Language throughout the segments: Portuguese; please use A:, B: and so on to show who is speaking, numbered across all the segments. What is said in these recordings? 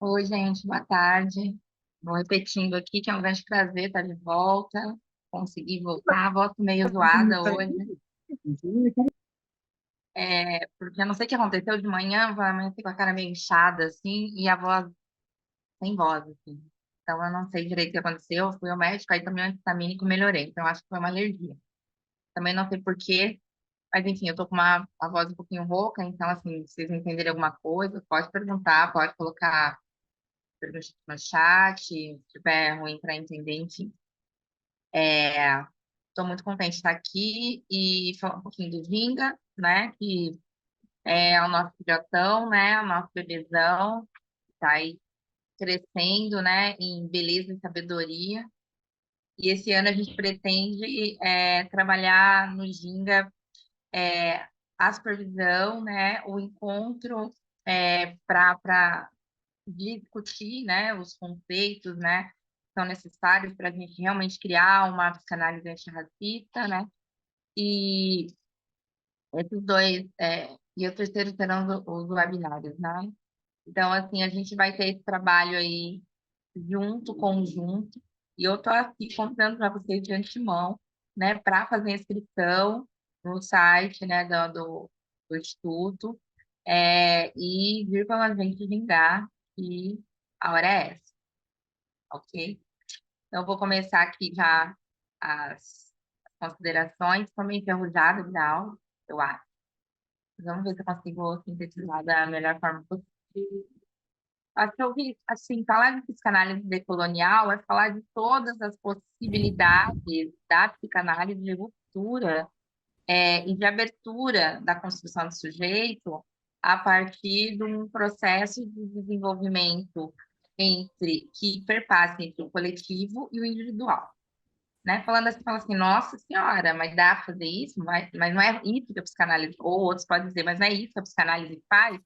A: Oi, gente, boa tarde. Vou repetindo aqui que é um grande prazer estar de volta. Consegui voltar, volto meio zoada hoje, porque eu não sei o que aconteceu de manhã, eu amanheci com a cara meio inchada, assim, e a voz sem voz, assim. Então, eu não sei direito o que aconteceu. Fui ao médico, aí tomei um antistamínico e melhorei. Então, acho que foi uma alergia. Também não sei por quê, mas enfim, eu tô com a voz um pouquinho rouca, então, assim, se vocês entenderem alguma coisa, pode perguntar, pode colocar perguntas no chat, se tiver ruim para entender, enfim. Estou muito contente de estar aqui e falar um pouquinho do Ginga, né? Que é o nosso filhotão, né? O nosso bebezão, está aí crescendo, né? Em beleza e sabedoria. E esse ano a gente pretende trabalhar no Ginga a supervisão, né? O encontro para discutir, né? Os conceitos, né? Que são necessários para a gente realmente criar uma psicanálise antirracista, né? E esses dois, e o terceiro serão os webinários, né? Então, assim, a gente vai ter esse trabalho aí junto, conjunto, e eu estou aqui contando para vocês de antemão, né, para fazer a inscrição no site, né, do Instituto, e vir para a gente vingar, que a hora é essa, ok? Então, eu vou começar aqui já as considerações, estou meio enferrujada da aula, eu acho. Vamos ver se eu consigo sintetizar da melhor forma possível. Acho que eu vi, assim, falar de psicanálise decolonial é falar de todas as possibilidades da psicanálise de ruptura e de abertura da construção do sujeito a partir de um processo de desenvolvimento que perpassa entre o coletivo e o individual. Né? Falando assim, fala assim, nossa senhora, mas dá para fazer isso? Mas não é isso que a psicanálise, ou outros podem dizer, mas não é isso que a psicanálise faz?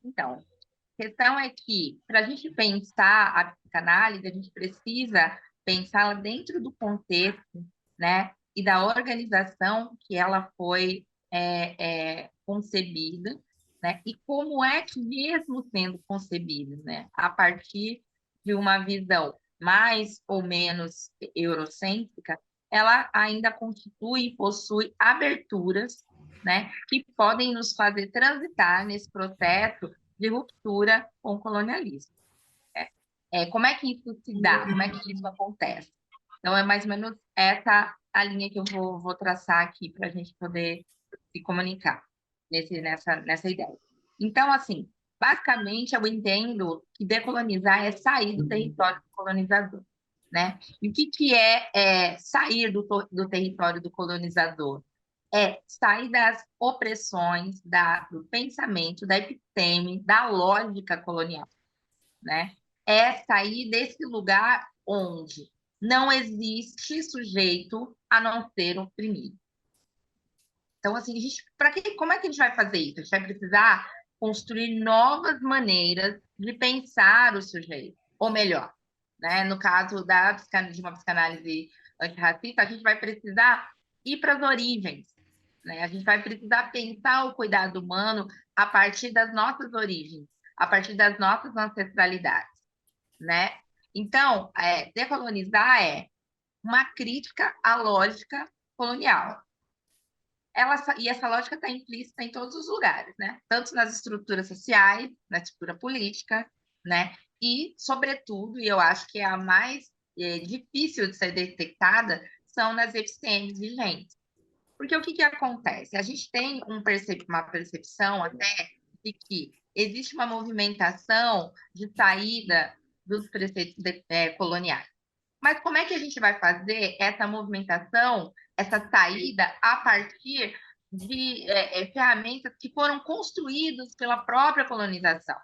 A: Então, a questão é que, para a gente pensar a psicanálise, a gente precisa pensá-la dentro do contexto, né, e da organização que ela foi concebida, né, e como é que, mesmo sendo concebida, né, a partir de uma visão mais ou menos eurocêntrica, ela ainda constitui e possui aberturas, né, que podem nos fazer transitar nesse processo de ruptura com o colonialismo. Né? Como é que isso se dá? Como é que isso acontece? Então, é mais ou menos essa a linha que eu vou traçar aqui para a gente poder se comunicar nessa ideia. Então, assim, basicamente, eu entendo que decolonizar é sair do território do colonizador. Né? E o que é sair do território do colonizador? É sair das opressões, do pensamento, da episteme, da lógica colonial, né? É sair desse lugar onde não existe sujeito a não ser oprimido. Então, assim, como é que a gente vai fazer isso? A gente vai precisar construir novas maneiras de pensar o sujeito, ou melhor, né? No caso de uma psicanálise antirracista, a gente vai precisar ir para as origens, né? A gente vai precisar pensar o cuidado humano a partir das nossas origens, a partir das nossas ancestralidades, né? Então, decolonizar é uma crítica à lógica colonial. E essa lógica está implícita em todos os lugares, né? Tanto nas estruturas sociais, na estrutura política, né? E, sobretudo, e eu acho que é a mais difícil de ser detectada, são nas epistemes vigentes. Porque o que acontece? A gente tem uma percepção até de que existe uma movimentação de saída dos preceitos coloniais. Mas como é que a gente vai fazer essa movimentação, essa saída, a partir de ferramentas que foram construídas pela própria colonização?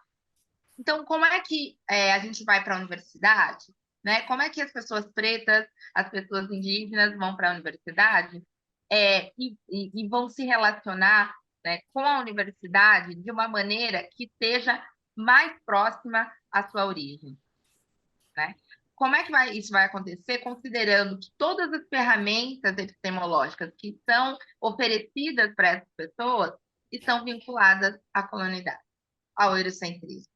A: Então, como é que a gente vai para a universidade? Né? Como é que as pessoas pretas, as pessoas indígenas vão para a universidade e vão se relacionar, né, com a universidade de uma maneira que seja mais próxima à sua origem? Né? Como é que isso vai acontecer, considerando que todas as ferramentas epistemológicas que são oferecidas para essas pessoas estão vinculadas à colonialidade, ao eurocentrismo?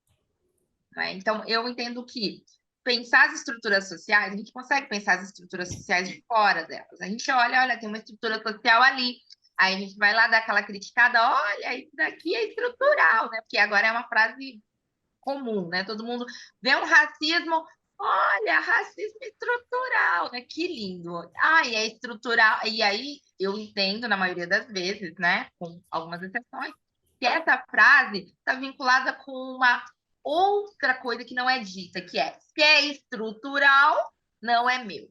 A: né? Então, eu entendo que pensar as estruturas sociais, a gente consegue pensar as estruturas sociais de fora delas. A gente olha, tem uma estrutura social ali. Aí a gente vai lá dar aquela criticada, olha, isso daqui é estrutural, né? Porque agora é uma frase comum, né? Todo mundo vê um racismo, olha, racismo estrutural, né? Que lindo. Ai, é estrutural. E aí eu entendo, na maioria das vezes, né? Com algumas exceções, que essa frase está vinculada com uma outra coisa que não é dita, que é se é estrutural, não é meu,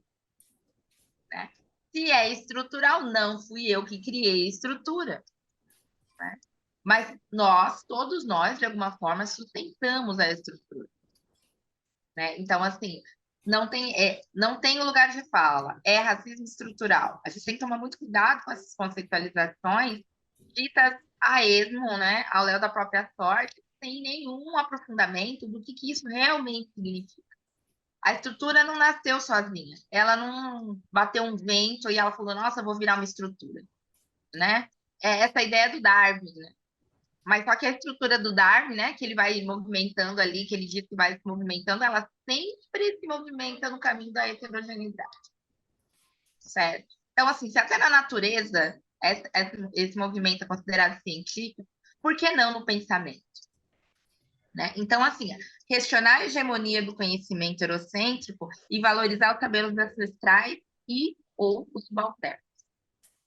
A: né? Se é estrutural, não fui eu que criei a estrutura, né? Mas todos nós, de alguma forma, sustentamos a estrutura, né? Então, assim, não tem lugar de fala, é racismo estrutural. A gente tem que tomar muito cuidado com essas conceitualizações ditas a esmo, né, ao léu da própria sorte, sem nenhum aprofundamento do que isso realmente significa. A estrutura não nasceu sozinha, ela não bateu um vento e ela falou, nossa, eu vou virar uma estrutura, né? É essa ideia do Darwin, né? Mas só que a estrutura do Darwin, né, que ele vai movimentando ali, que ele diz que vai se movimentando, ela sempre se movimenta no caminho da heterogeneidade, certo? Então, assim, se até na natureza esse movimento é considerado científico, por que não no pensamento, né? Então, assim, questionar a hegemonia do conhecimento eurocêntrico e valorizar os saberes ancestrais e ou os subalternos.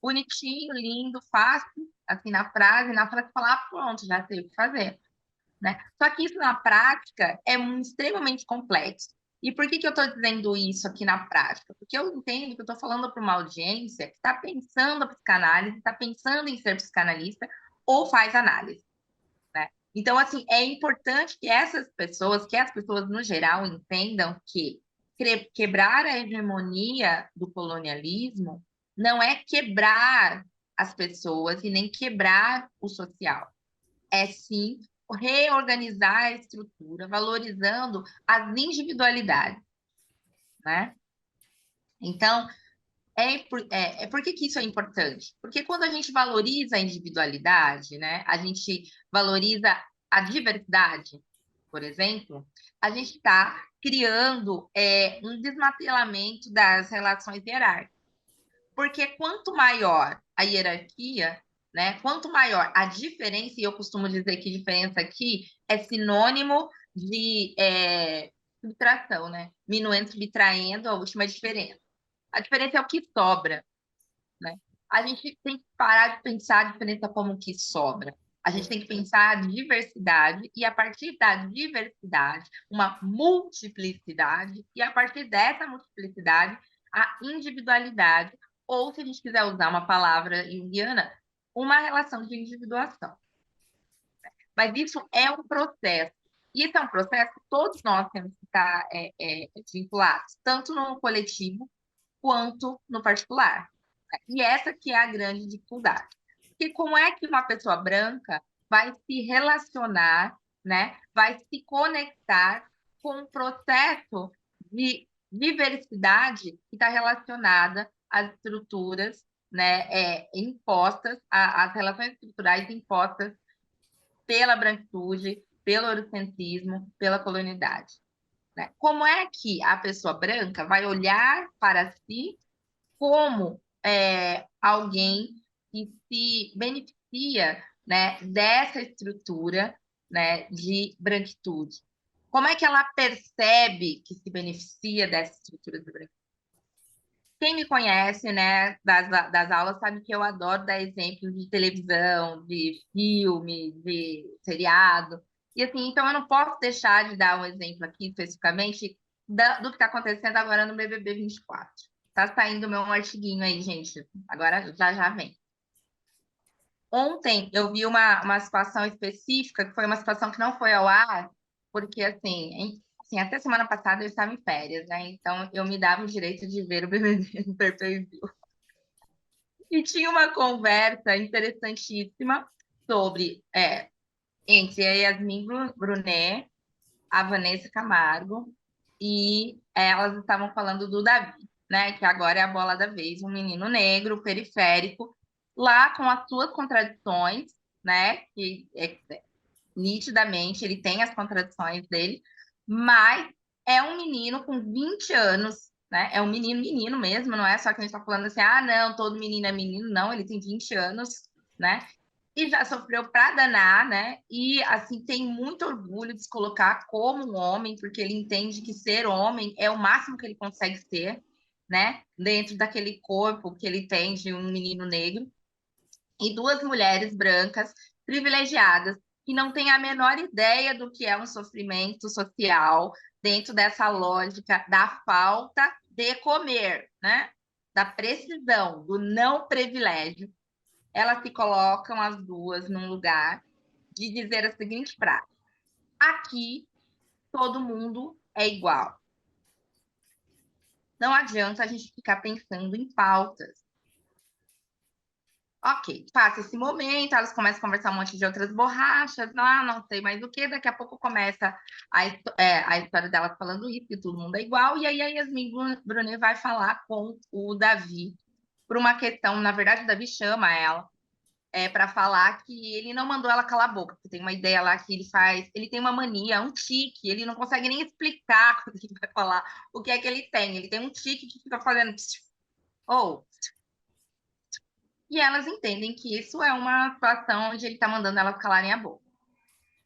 A: Bonitinho, lindo, fácil, assim, na frase falar, ah, pronto, já sei o que fazer, né? Só que isso na prática é extremamente complexo. E por que eu estou dizendo isso aqui na prática? Porque eu entendo que eu estou falando para uma audiência que está pensando a psicanálise, está pensando em ser psicanalista ou faz análise, né? Então, assim, é importante que essas pessoas, que as pessoas no geral entendam que quebrar a hegemonia do colonialismo não é quebrar as pessoas e nem quebrar o social, é sim reorganizar a estrutura, valorizando as individualidades, né? Então, por que isso é importante? Porque quando a gente valoriza a individualidade, né, a gente valoriza a diversidade, por exemplo, a gente está criando um desmantelamento das relações hierárquicas. Porque quanto maior a hierarquia, né, quanto maior a diferença, e eu costumo dizer que diferença aqui é sinônimo de subtração, né? Minuendo, subtraindo, a última diferença. A diferença é o que sobra, né? A gente tem que parar de pensar a diferença como o que sobra. A gente tem que pensar a diversidade e, a partir da diversidade, uma multiplicidade, e a partir dessa multiplicidade, a individualidade, ou, se a gente quiser usar uma palavra junguiana, uma relação de individuação. Mas isso é um processo. E esse é um processo que todos nós temos que estar vinculados, tanto no coletivo quanto no particular. E essa que é a grande dificuldade. Porque como é que uma pessoa branca vai se relacionar, né, vai se conectar com um processo de diversidade que está relacionada às estruturas, né, impostas, às relações estruturais impostas pela branquitude, pelo eurocentrismo, pela colonialidade, né? Como é que a pessoa branca vai olhar para si como alguém que se beneficia, né, dessa estrutura, né, de branquitude? Como é que ela percebe que se beneficia dessa estrutura de branquitude? Quem me conhece, né, das aulas, sabe que eu adoro dar exemplos de televisão, de filme, de seriado. E assim, então eu não posso deixar de dar um exemplo aqui especificamente do que está acontecendo agora no BBB 24. Tá saindo meu artiguinho aí, gente. Agora já vem. Ontem eu vi uma situação específica, que foi uma situação que não foi ao ar, porque assim, até semana passada eu estava em férias, né? Então eu me dava o direito de ver o BBB no pay-per-view. E tinha uma conversa interessantíssima sobre entre a Yasmin Brunet, a Vanessa Camargo, e elas estavam falando do Davi, né? Que agora é a bola da vez, um menino negro, periférico, lá com as suas contradições, né? Que nitidamente ele tem as contradições dele, mas é um menino com 20 anos, né? É um menino mesmo, não é só que a gente tá falando assim, ah, não, todo menino é menino, não, ele tem 20 anos, né? E já sofreu pra danar, né? E assim tem muito orgulho de se colocar como um homem, porque ele entende que ser homem é o máximo que ele consegue ser, né? Dentro daquele corpo que ele tem de um menino negro e duas mulheres brancas privilegiadas que não têm a menor ideia do que é um sofrimento social dentro dessa lógica da falta de comer, né? Da precisão, do não privilégio. Elas se colocam as duas num lugar de dizer a seguinte frase: aqui todo mundo é igual. Não adianta a gente ficar pensando em pautas. Ok, passa esse momento, elas começam a conversar um monte de outras borrachas, não sei mais o que, daqui a pouco começa a história delas falando isso, que todo mundo é igual, e aí a Yasmin Brunet vai falar com o Davi por uma questão, na verdade o Davi chama ela para falar que ele não mandou ela calar a boca, porque tem uma ideia lá que ele faz, ele tem uma mania, um tique, ele não consegue nem explicar quando ele vai falar o que é que ele tem um tique que fica fazendo ou e elas entendem que isso é uma situação onde ele está mandando elas calarem a boca.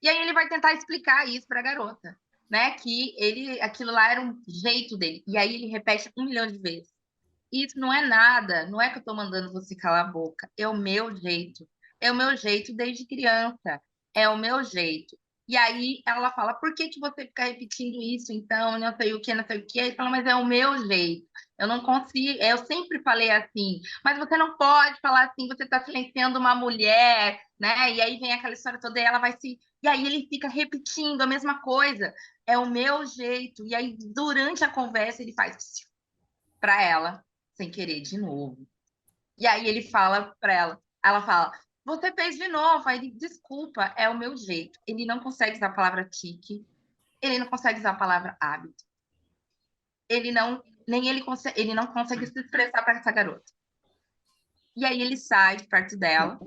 A: E aí ele vai tentar explicar isso para a garota, né? Que aquilo lá era um jeito dele. E aí ele repete 1 milhão de vezes. Isso não é nada, não é que eu estou mandando você calar a boca, é o meu jeito. É o meu jeito desde criança, é o meu jeito. E aí ela fala, por que que você fica repetindo isso então? Não sei o que, não sei o que. Aí fala, mas é o meu jeito. Eu não consigo, eu sempre falei assim, mas você não pode falar assim, você está silenciando uma mulher, né? E aí vem aquela história toda e ela vai se. E aí ele fica repetindo a mesma coisa. É o meu jeito. E aí, durante a conversa, ele faz para ela sem querer de novo. E aí ele fala para ela fala, você fez de novo. Aí ele, desculpa, é o meu jeito. Ele não consegue usar a palavra tique, ele não consegue usar a palavra hábito. Ele não, nem ele não consegue se expressar para essa garota. E aí ele sai de perto dela,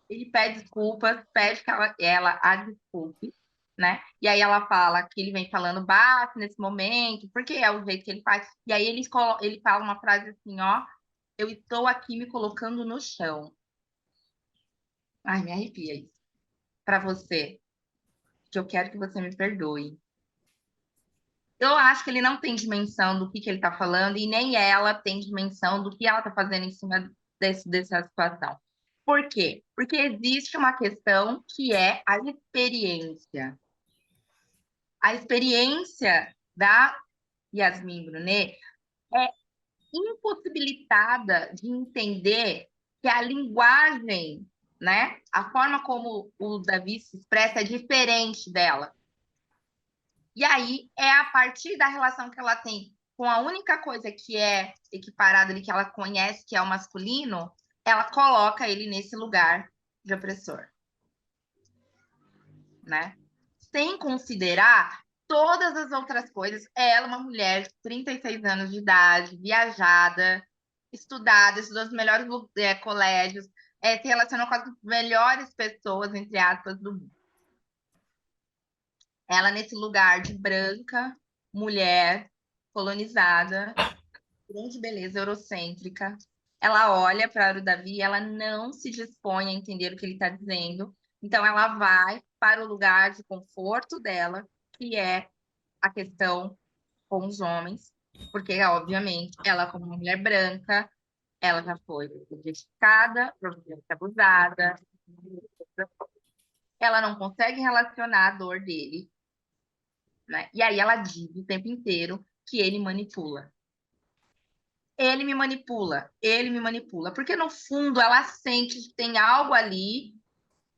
A: ele pede desculpas, pede que ela a desculpe, né? E aí ela fala que ele vem falando baixo nesse momento, porque é o jeito que ele faz. E aí ele fala uma frase assim, ó, eu estou aqui me colocando no chão. Ai, me arrepia isso. Para você, que eu quero que você me perdoe. Eu acho que ele não tem dimensão do que ele está falando e nem ela tem dimensão do que ela está fazendo em cima dessa situação. Por quê? Porque existe uma questão que é a experiência. A experiência da Yasmin Brunet é impossibilitada de entender que a linguagem, né, a forma como o Davi se expressa é diferente dela. E aí é a partir da relação que ela tem com a única coisa que é equiparada ali, que ela conhece, que é o masculino, ela coloca ele nesse lugar de opressor, né? Sem considerar todas as outras coisas. Ela, uma mulher de 36 anos de idade, viajada, estudada, estudou nos melhores colégios, se relacionou com as melhores pessoas, entre aspas, do mundo. Ela, nesse lugar de branca, mulher, colonizada, grande beleza eurocêntrica, ela olha para o Davi e ela não se dispõe a entender o que ele está dizendo. Então, ela vai para o lugar de conforto dela, que é a questão com os homens, porque, obviamente, ela, como uma mulher branca, ela já foi objetificada, provavelmente abusada, ela não consegue relacionar a dor dele, né? E aí ela diz o tempo inteiro que ele manipula. Ele me manipula, porque no fundo ela sente que tem algo ali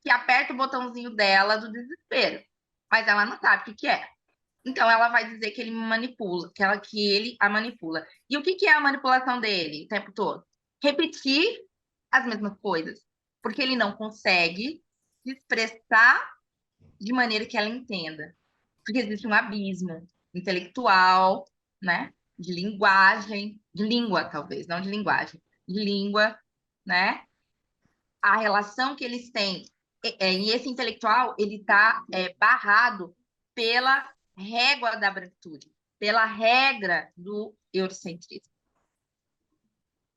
A: que aperta o botãozinho dela do desespero, mas ela não sabe o que que é. Então ela vai dizer que ele me manipula, que ele a manipula. E o que que é a manipulação dele o tempo todo? Repetir as mesmas coisas, porque ele não consegue se expressar de maneira que ela entenda. Porque existe um abismo intelectual, né? De linguagem, de língua, talvez, não de linguagem, de língua, né? A relação que eles têm, e esse intelectual, ele está barrado pela régua da branquitude, pela regra do eurocentrismo.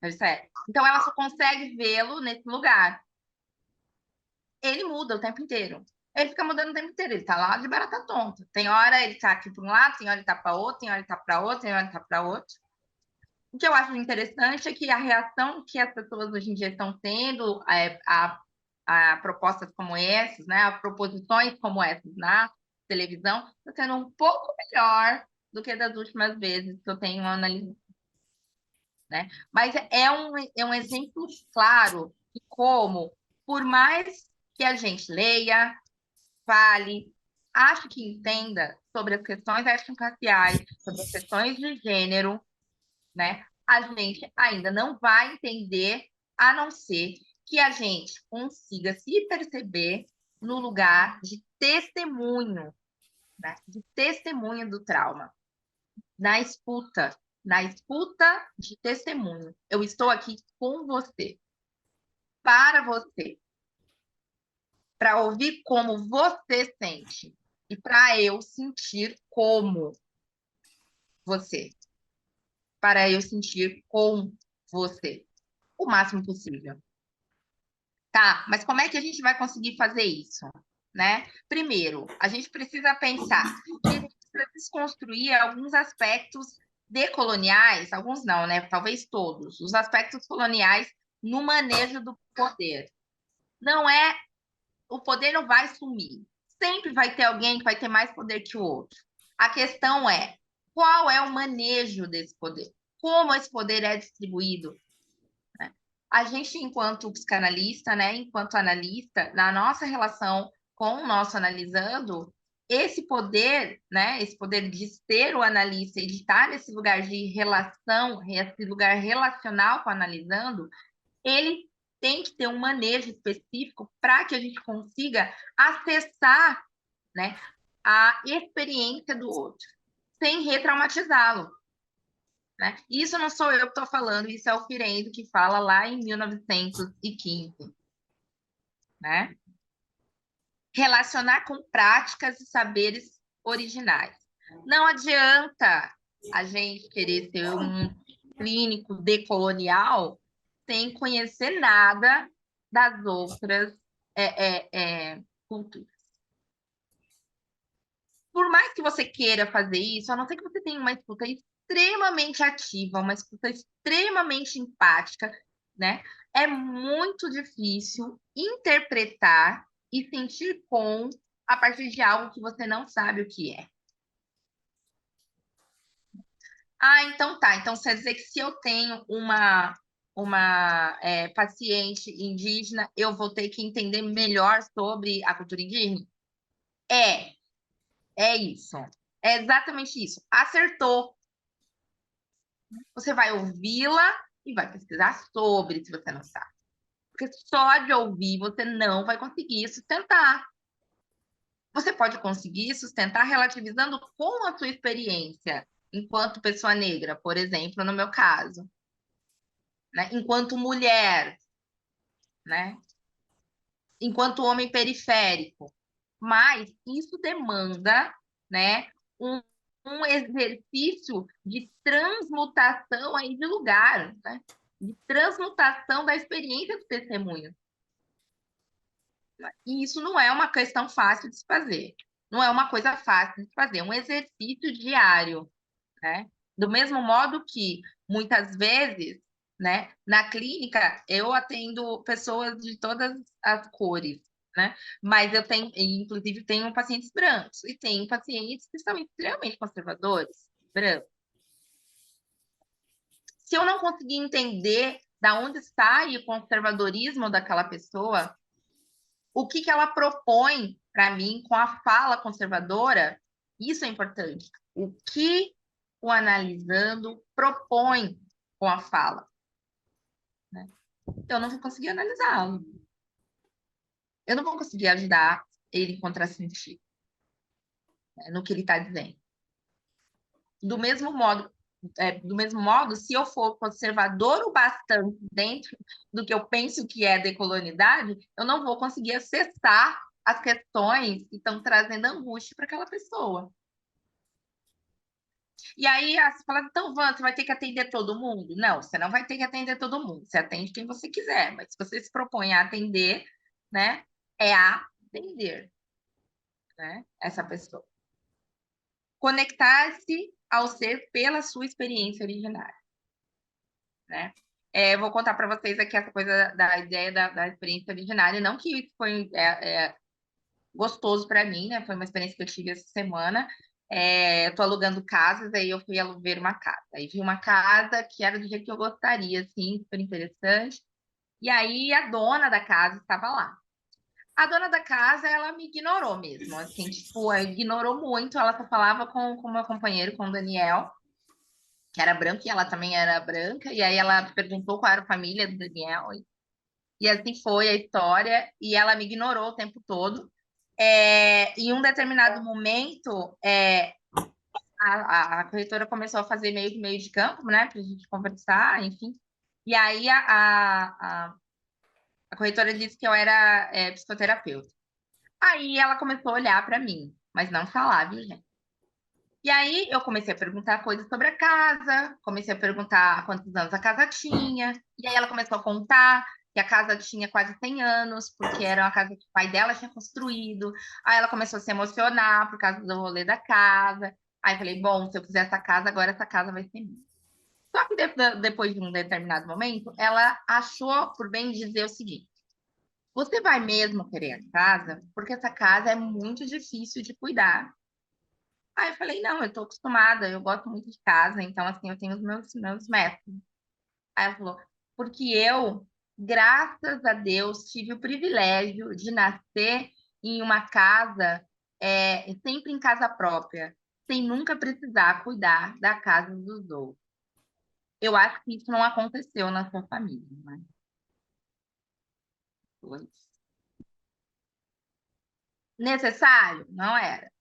A: Percebe? Então, ela só consegue vê-lo nesse lugar. Ele muda o tempo inteiro. Ele fica mudando o tempo inteiro. Ele tá lá de barata tonta. Tem hora ele tá aqui para um lado, tem hora ele tá para outro, tem hora ele tá para outro, tem hora ele tá para outro. O que eu acho interessante é que a reação que as pessoas hoje em dia estão tendo a propostas como essas, né, a proposições como essas na televisão, está sendo um pouco melhor do que das últimas vezes que eu tenho analisado, né? Mas é um exemplo claro de como, por mais que a gente leia, fale, acho que entenda sobre as questões étnico-raciais, sobre as questões de gênero, né? A gente ainda não vai entender, a não ser que a gente consiga se perceber no lugar de testemunho, né? De testemunho do trauma, na escuta de testemunho. Eu estou aqui com você, para você, para ouvir como você sente e para eu sentir como você, para eu sentir com você, o máximo possível. Tá, mas como é que a gente vai conseguir fazer isso, né? Primeiro, a gente precisa pensar que a gente precisa desconstruir alguns aspectos decoloniais, alguns não, né? Talvez todos, os aspectos coloniais no manejo do poder. Não é, o poder não vai sumir. Sempre vai ter alguém que vai ter mais poder que o outro. A questão é, qual é o manejo desse poder? Como esse poder é distribuído? A gente, enquanto psicanalista, né, enquanto analista, na nossa relação com o nosso analisando, esse poder, né, esse poder de ser o analista e de estar nesse lugar de relação, esse lugar relacional com o analisando, ele tem que ter um manejo específico para que a gente consiga acessar, né, a experiência do outro, sem retraumatizá-lo. Né? Isso não sou eu que estou falando, isso é o Firenze que fala lá em 1915. Né? Relacionar com práticas e saberes originais. Não adianta a gente querer ser um clínico decolonial sem conhecer nada das outras culturas. Por mais que você queira fazer isso, a não ser que você tenha uma escuta extremamente ativa, uma escuta extremamente empática, né? É muito difícil interpretar e sentir com a partir de algo que você não sabe o que é. Ah, então tá. Então, quer dizer que se eu tenho uma paciente indígena, eu vou ter que entender melhor sobre a cultura indígena? É, é isso. É exatamente isso. Acertou. Você vai ouvi-la e vai pesquisar sobre, se você não sabe. Porque só de ouvir você não vai conseguir sustentar. Você pode conseguir sustentar relativizando com a sua experiência, enquanto pessoa negra, por exemplo, no meu caso, né? Enquanto mulher, né? Enquanto homem periférico. Mas isso demanda, né, um, um exercício de transmutação aí de lugar, né? De transmutação da experiência do testemunho. E isso não é uma questão fácil de se fazer. Não é uma coisa fácil de se fazer, é um exercício diário, né? Do mesmo modo que, muitas vezes, né, na clínica, eu atendo pessoas de todas as cores, né? Mas eu tenho, inclusive, tenho pacientes brancos e tenho pacientes que são extremamente conservadores, brancos. Se eu não conseguir entender da onde sai o conservadorismo daquela pessoa, o que ela propõe para mim com a fala conservadora, isso é importante. O que o analisando propõe com a fala. Né? Eu não vou conseguir analisá-lo. Eu não vou conseguir ajudar ele a encontrar sentido, né, no que ele está dizendo. Do mesmo modo, se eu for conservador o bastante dentro do que eu penso que é decolonidade, eu não vou conseguir acessar as questões que estão trazendo angústia para aquela pessoa. E aí você fala, então, Van, você vai ter que atender todo mundo? Não, você não vai ter que atender todo mundo. Você atende quem você quiser, mas se você se propõe a atender, né, é atender, né, essa pessoa. Conectar-se ao ser pela sua experiência originária, né? Vou contar para vocês aqui essa coisa da ideia da experiência originária. Não que isso foi gostoso para mim, né? Foi uma experiência que eu tive essa semana. Eu tô alugando casas, aí eu fui ver uma casa. Aí vi uma casa que era do jeito que eu gostaria, assim, super interessante. E aí a dona da casa estava lá. A dona da casa, ela me ignorou mesmo, assim, tipo, ela ignorou muito. Ela só falava com o meu companheiro, com o Daniel, que era branco, e ela também era branca. E aí ela perguntou qual era a família do Daniel. E assim foi a história, e ela me ignorou o tempo todo. Em um determinado momento, a corretora começou a fazer meio de campo, né, para a gente conversar, enfim. E aí a corretora disse que eu era psicoterapeuta. Aí ela começou a olhar para mim, mas não falar, viu, gente? E aí eu comecei a perguntar coisas sobre a casa, comecei a perguntar quantos anos a casa tinha, e aí ela começou a contar que a casa tinha quase 100 anos, porque era uma casa que o pai dela tinha construído. Aí ela começou a se emocionar por causa do rolê da casa. Aí eu falei, bom, se eu fizer essa casa, agora essa casa vai ser minha. Só que depois de um determinado momento, ela achou por bem dizer o seguinte: você vai mesmo querer a casa, porque essa casa é muito difícil de cuidar. Aí eu falei, não, eu tô acostumada, eu gosto muito de casa, então assim, eu tenho os meus métodos. Aí ela falou, porque eu, graças a Deus, tive o privilégio de nascer em uma casa, sempre em casa própria, sem nunca precisar cuidar da casa dos outros. Eu acho que isso não aconteceu na sua família, mas foi necessário? Não era.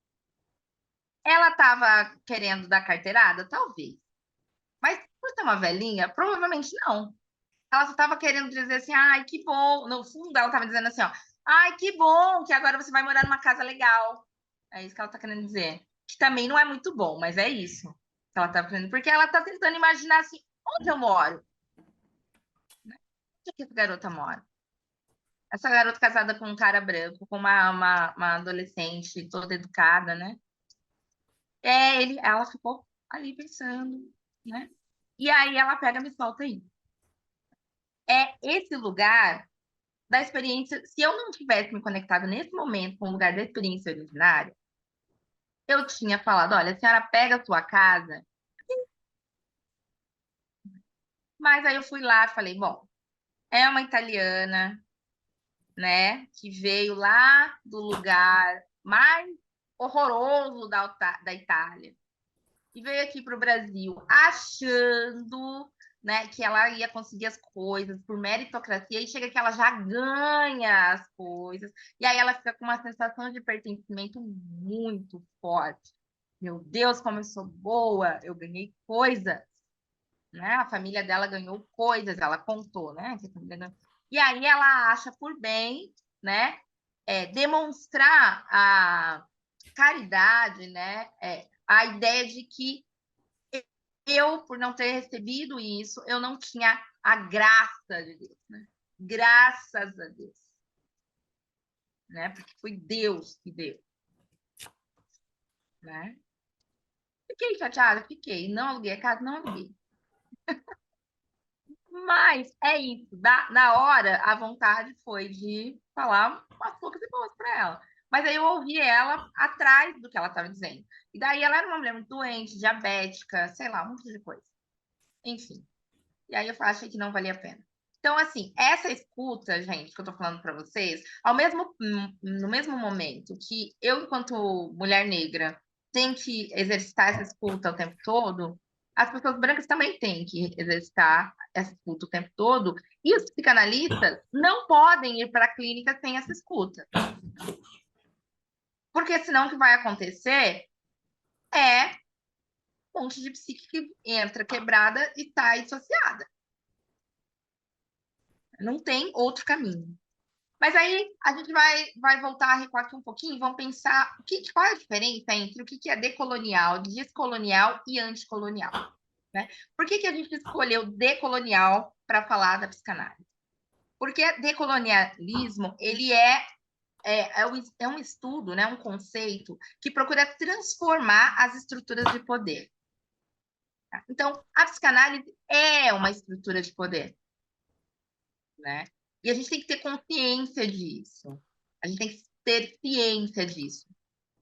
A: Ela estava querendo dar carteirada? Talvez. Mas por ser uma velhinha, provavelmente não. Ela só estava querendo dizer assim, ai, que bom. No fundo, ela estava dizendo assim, ó, ai, que bom que agora você vai morar numa casa legal. É isso que ela está querendo dizer. Que também não é muito bom, mas é isso que ela está querendo. Porque ela está tentando imaginar assim, onde eu moro? Onde é que essa garota mora? Essa garota casada com um cara branco, com uma adolescente toda educada, né? Ela ficou ali pensando, né? E aí ela pega e me solta aí. É esse lugar da experiência. Se eu não tivesse me conectado nesse momento com o lugar da experiência originária, eu tinha falado: olha, a senhora pega a sua casa. Mas aí eu fui lá e falei: bom, é uma italiana, né, que veio lá do lugar mais horroroso da Itália e veio aqui para o Brasil achando, né, que ela ia conseguir as coisas por meritocracia e chega que ela já ganha as coisas e aí ela fica com uma sensação de pertencimento muito forte. Meu Deus, como eu sou boa, eu ganhei coisas, né? A família dela ganhou coisas, ela contou, né? E aí ela acha por bem, né, demonstrar a caridade, né? A ideia de que eu, por não ter recebido isso, eu não tinha a graça de Deus, né? Graças a Deus, né? Porque foi Deus que deu, né? Fiquei chateada, fiquei. Não aluguei a casa, não aluguei. Mas é isso. Na hora, a vontade foi de falar umas poucas e boas para ela. Mas aí eu ouvi ela atrás do que ela estava dizendo. E daí ela era uma mulher muito doente, diabética, sei lá, um monte de coisa. Enfim. E aí eu achei que não valia a pena. Então, assim, essa escuta, gente, que eu tô falando para vocês, no mesmo momento que eu, enquanto mulher negra, tenho que exercitar essa escuta o tempo todo, as pessoas brancas também têm que exercitar essa escuta o tempo todo, e os psicanalistas não podem ir para a clínica sem essa escuta. Porque senão o que vai acontecer é um monte de psique que entra quebrada e está dissociada. Não tem outro caminho. Mas aí a gente vai voltar a recuar aqui um pouquinho, vamos pensar qual é a diferença entre o que é decolonial, descolonial e anticolonial, né? Por que a gente escolheu decolonial para falar da psicanálise? Porque decolonialismo, ele é um estudo, né, um conceito que procura transformar as estruturas de poder. Tá? Então, a psicanálise é uma estrutura de poder, né? E a gente tem que ter consciência disso. A gente tem que ter ciência disso,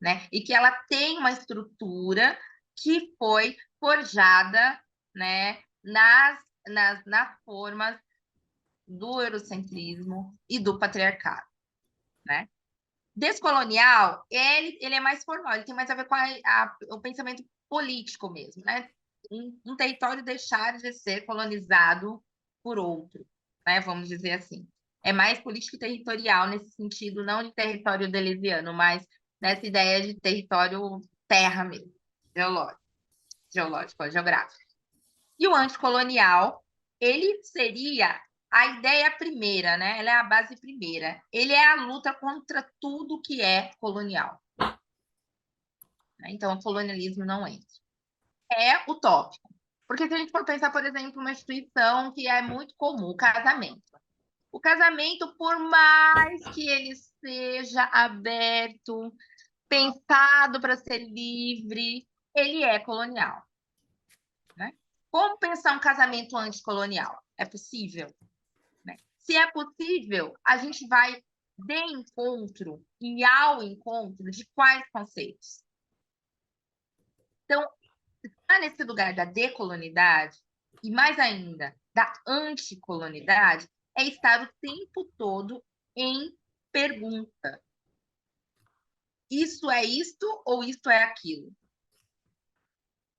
A: né? E que ela tem uma estrutura que foi forjada, né, nas formas do eurocentrismo e do patriarcado, né? Descolonial, ele é mais formal, ele tem mais a ver com o pensamento político mesmo, né? Um território deixar de ser colonizado por outro, né? Vamos dizer assim. É mais político e territorial nesse sentido, não de território deleuziano, mas nessa ideia de território terra mesmo, geográfico. E o anticolonial, ele seria a ideia primeira, né? Ela é a base primeira. Ele é a luta contra tudo que é colonial. Então, o colonialismo não entra. É utópico. Porque se a gente for pensar, por exemplo, uma instituição que é muito comum, o casamento. O casamento, por mais que ele seja aberto, pensado para ser livre, ele é colonial. Né? Como pensar um casamento anticolonial? É possível? Né? Se é possível, a gente vai de encontro e ao encontro de quais conceitos? Então, estar nesse lugar da decolonidade, e mais ainda, da anticolonidade, é estar o tempo todo em pergunta. Isso é isto ou isto é aquilo?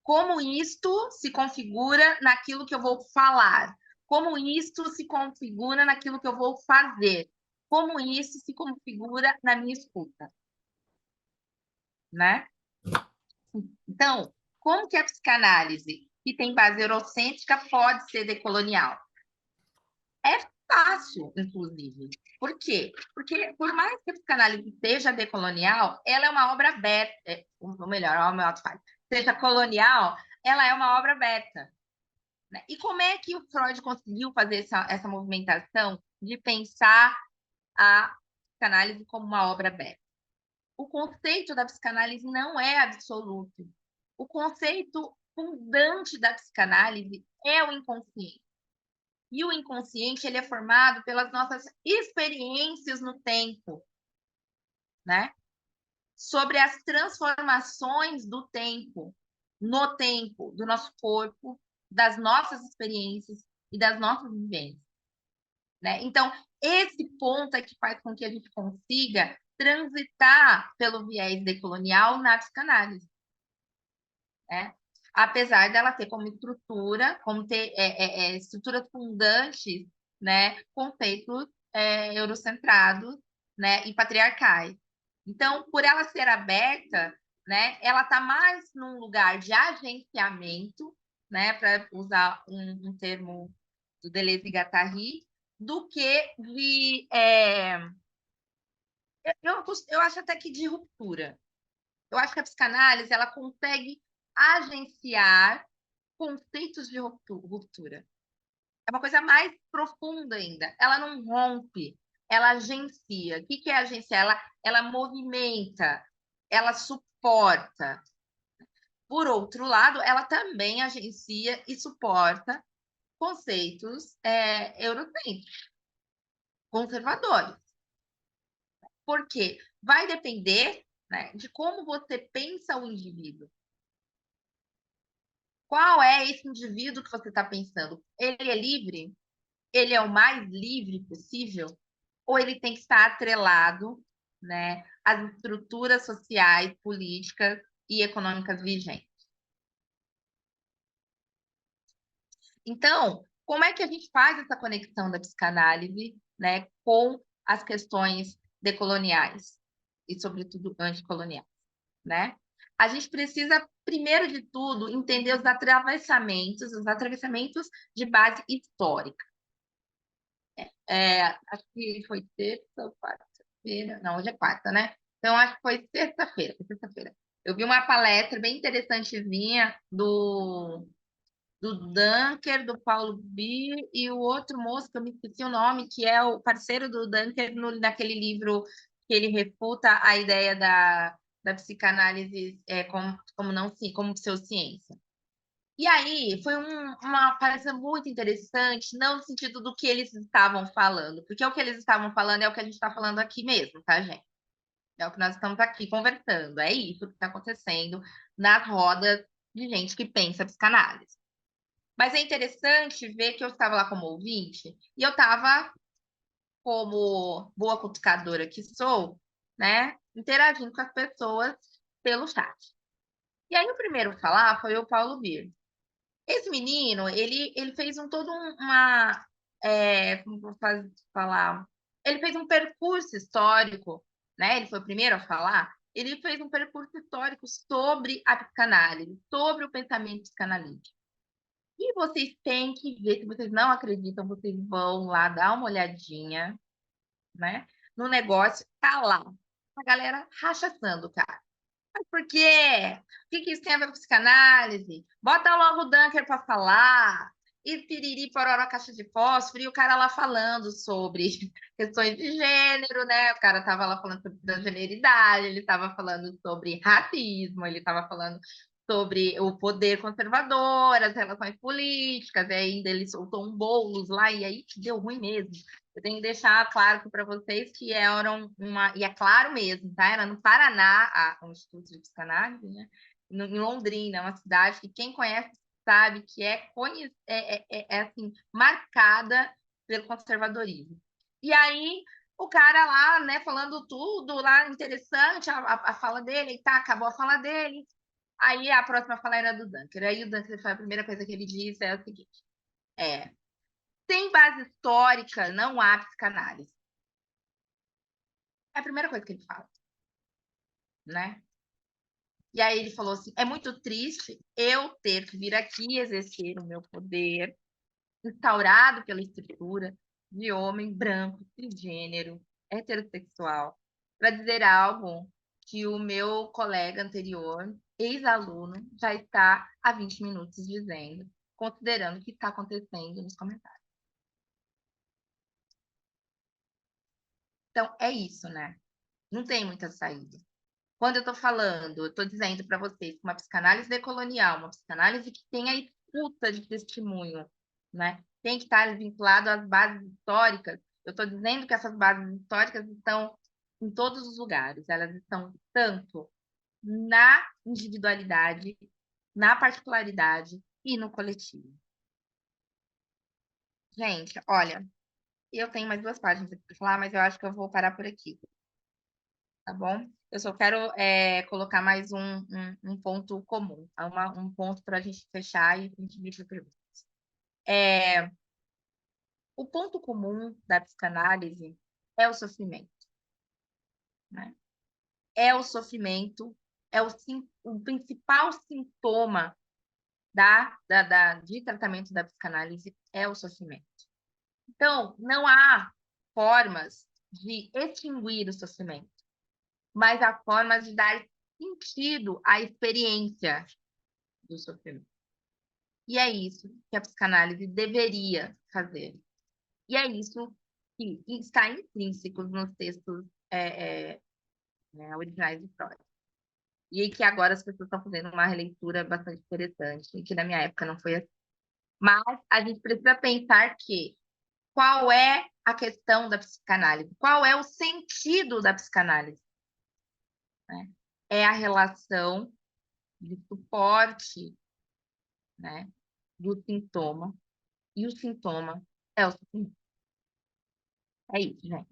A: Como isto se configura naquilo que eu vou falar? Como isto se configura naquilo que eu vou fazer? Como isso se configura na minha escuta? Né? Então, como que a psicanálise, que tem base eurocêntrica, pode ser decolonial? É fácil, inclusive. Por quê? Porque, por mais que a psicanálise seja decolonial, ela é uma obra aberta, ou melhor, seja colonial, ela é uma obra aberta. Né? E como é que o Freud conseguiu fazer essa movimentação de pensar a psicanálise como uma obra aberta? O conceito da psicanálise não é absoluto. O conceito fundante da psicanálise é o inconsciente. E o inconsciente ele é formado pelas nossas experiências no tempo, né? Sobre as transformações do tempo, no tempo, do nosso corpo, das nossas experiências e das nossas vivências. Né? Então, esse ponto é que faz com que a gente consiga transitar pelo viés decolonial na psicanálise. Né? Apesar dela ter como estrutura, como ter estruturas fundantes, né, conceitos eurocentrados, né, e patriarcais. Então, por ela ser aberta, né, ela está mais num lugar de agenciamento, né, para usar um termo do Deleuze e Guattari, do que de eu acho até que de ruptura. Eu acho que a psicanálise ela consegue agenciar conceitos de ruptura. É uma coisa mais profunda ainda. Ela não rompe, ela agencia. O que é agenciar? Ela movimenta, ela suporta. Por outro lado, ela também agencia e suporta conceitos eurocêntricos, conservadores. Por quê? Vai depender, né, de como você pensa o indivíduo. Qual é esse indivíduo que você está pensando? Ele é livre? Ele é o mais livre possível? Ou ele tem que estar atrelado, né, às estruturas sociais, políticas e econômicas vigentes? Então, como é que a gente faz essa conexão da psicanálise, né, com as questões decoloniais e, sobretudo, anticoloniais, né? A gente precisa, primeiro de tudo, entender os atravessamentos de base histórica. acho que foi terça ou quarta-feira. Não, hoje é quarta, né? Então, acho que foi sexta-feira. Foi sexta-feira. Eu vi uma palestra bem interessantezinha do Dunker, do Paulo Bier e o outro moço, que eu me esqueci o nome, que é o parceiro do Dunker naquele livro que ele refuta a ideia da psicanálise como pseudociência. E aí, foi uma palestra muito interessante, não no sentido do que eles estavam falando, porque o que eles estavam falando é o que a gente está falando aqui mesmo, tá, gente? É o que nós estamos aqui conversando, é isso que está acontecendo nas rodas de gente que pensa psicanálise. Mas é interessante ver que eu estava lá como ouvinte e eu estava, como boa cutucadora que sou, né, interagindo com as pessoas pelo chat. E aí o primeiro a falar foi o Paulo Bier. Esse menino, ele fez como vou falar? Ele fez um percurso histórico, né? Ele foi o primeiro a falar. Ele fez um percurso histórico sobre a psicanálise, sobre o pensamento psicanalítico. E vocês têm que ver, se vocês não acreditam, vocês vão lá dar uma olhadinha, né? No negócio, tá lá. A galera rachaçando, cara. Mas por quê? O que isso tem a ver com psicanálise? Bota logo o Dunker para falar. E piriri, pororó, caixa de fósforo. E o cara lá falando sobre questões de gênero, né? O cara estava lá falando sobre transgeneridade, ele estava falando sobre racismo, ele estava falando sobre o poder conservador, as relações políticas, e ainda ele soltou um bolos lá, e aí que deu ruim mesmo. Eu tenho que deixar claro para vocês que eram e é claro mesmo, tá? Era no Paraná, o Instituto de Psicanálise, né? Em Londrina, uma cidade que quem conhece sabe que assim, marcada pelo conservadorismo. E aí, o cara lá, né, falando tudo lá, interessante, a fala dele, e tá, acabou a fala dele. Aí a próxima fala era do Dunker. Aí o Dunker, a primeira coisa que ele disse é o seguinte: sem base histórica, não há psicanálise. É a primeira coisa que ele fala, né? E aí ele falou assim: é muito triste eu ter que vir aqui exercer o meu poder, instaurado pela estrutura de homem branco, cisgênero, heterossexual, para dizer algo que o meu colega anterior, ex-aluno, já está há 20 minutos dizendo, considerando o que está acontecendo nos comentários. Então, é isso, né? Não tem muita saída. Quando eu estou falando, eu estou dizendo para vocês que uma psicanálise decolonial, uma psicanálise que tenha escuta de testemunho, né? Tem que estar vinculado às bases históricas. Eu estou dizendo que essas bases históricas estão em todos os lugares. Elas estão tanto na individualidade, na particularidade e no coletivo. Gente, olha, eu tenho mais 2 páginas para falar, mas eu acho que eu vou parar por aqui. Tá bom? Eu só quero colocar mais um ponto comum, um ponto para a gente fechar e a gente vir para perguntas. O ponto comum da psicanálise é o sofrimento, né? É o sofrimento, o principal sintoma de tratamento da psicanálise é o sofrimento. Então, não há formas de extinguir o sofrimento, mas há formas de dar sentido à experiência do sofrimento. E é isso que a psicanálise deveria fazer. E é isso que está intrínseco nos textos originais de Freud. E que agora as pessoas estão fazendo uma releitura bastante interessante, e que na minha época não foi assim. Mas a gente precisa pensar que qual é a questão da psicanálise? Qual é o sentido da psicanálise? Né? É a relação de suporte, né, do sintoma, e o sintoma é o sofrimento. É isso, gente.